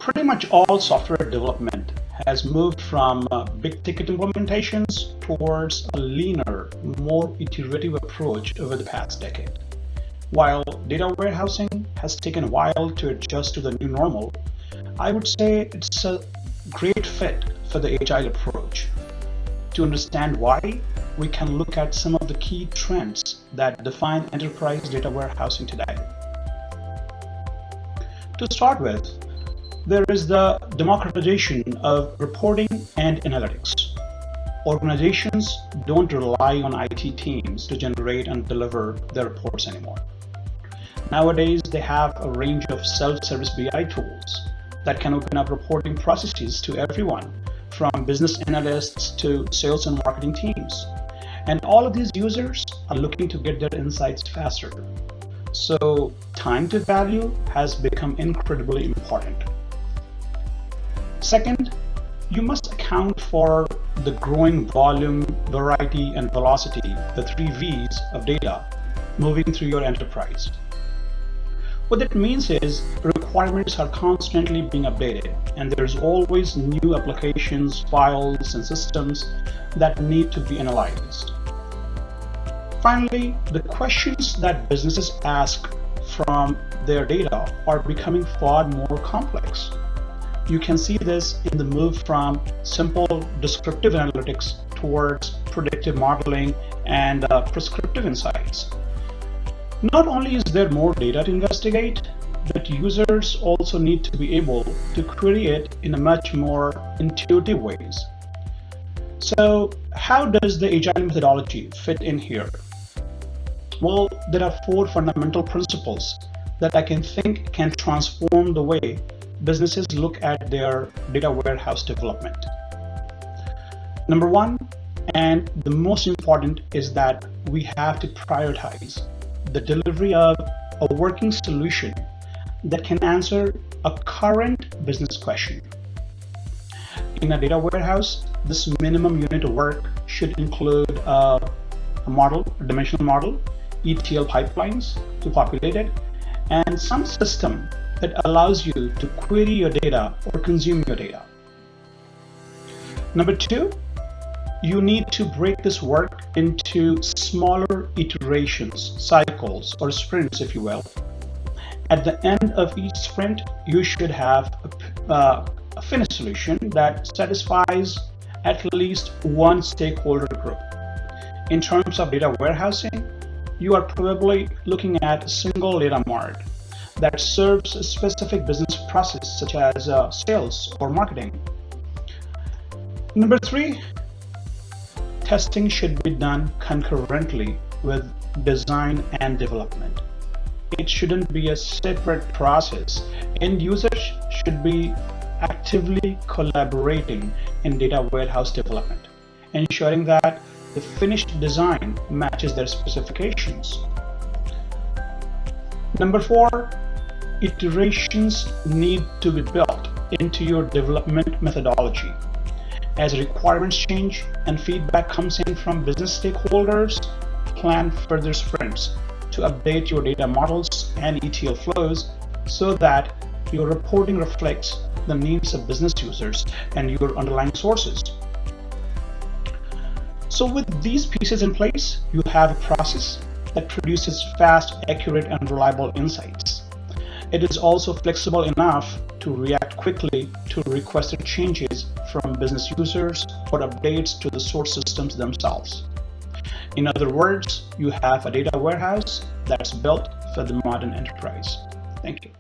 Pretty much all software development has moved from big ticket implementations towards a leaner, more iterative approach over the past decade. While data warehousing has taken a while to adjust to the new normal, I would say it's a great fit for the agile approach. To understand why, we can look at some of the key trends that define enterprise data warehousing today. To start with, there is the democratization of reporting and analytics. Organizations don't rely on IT teams to generate and deliver their reports anymore. Nowadays, they have a range of self-service BI tools that can open up reporting processes to everyone, from business analysts to sales and marketing teams. And all of these users are looking to get their insights faster. So time to value has become incredibly important. Second, you must account for the growing volume, variety, and velocity, the 3 V's of data moving through your enterprise. What that means is requirements are constantly being updated, and there's always new applications, files, and systems that need to be analyzed. Finally, the questions that businesses ask from their data are becoming far more complex. You can see this in the move from simple descriptive analytics towards predictive modeling and prescriptive insights. Not only is there more data to investigate, but users also need to be able to query it in a much more intuitive ways. So how does the agile methodology fit in here? Well, there are 4 fundamental principles that I can think can transform the way businesses look at their data warehouse development. Number 1, and the most important, is that we have to prioritize the delivery of a working solution that can answer a current business question. In a data warehouse, this minimum unit of work should include a dimensional model, ETL pipelines to populate it, and some system that allows you to query your data or consume your data. Number 2, you need to break this work into smaller iterations, cycles, or sprints, if you will. At the end of each sprint, you should have a finished solution that satisfies at least one stakeholder group. In terms of data warehousing, you are probably looking at a single data mart that serves a specific business process such as sales or marketing. Number 3, testing should be done concurrently with design and development. It shouldn't be a separate process. End users should be actively collaborating in data warehouse development, ensuring that the finished design matches their specifications. Number 4, iterations need to be built into your development methodology. As requirements change and feedback comes in from business stakeholders, plan further sprints to update your data models and ETL flows so that your reporting reflects the needs of business users and your underlying sources. So with these pieces in place, you have a process that produces fast, accurate, and reliable insights. It is also flexible enough to react quickly to requested changes from business users or updates to the source systems themselves. In other words, you have a data warehouse that's built for the modern enterprise. Thank you.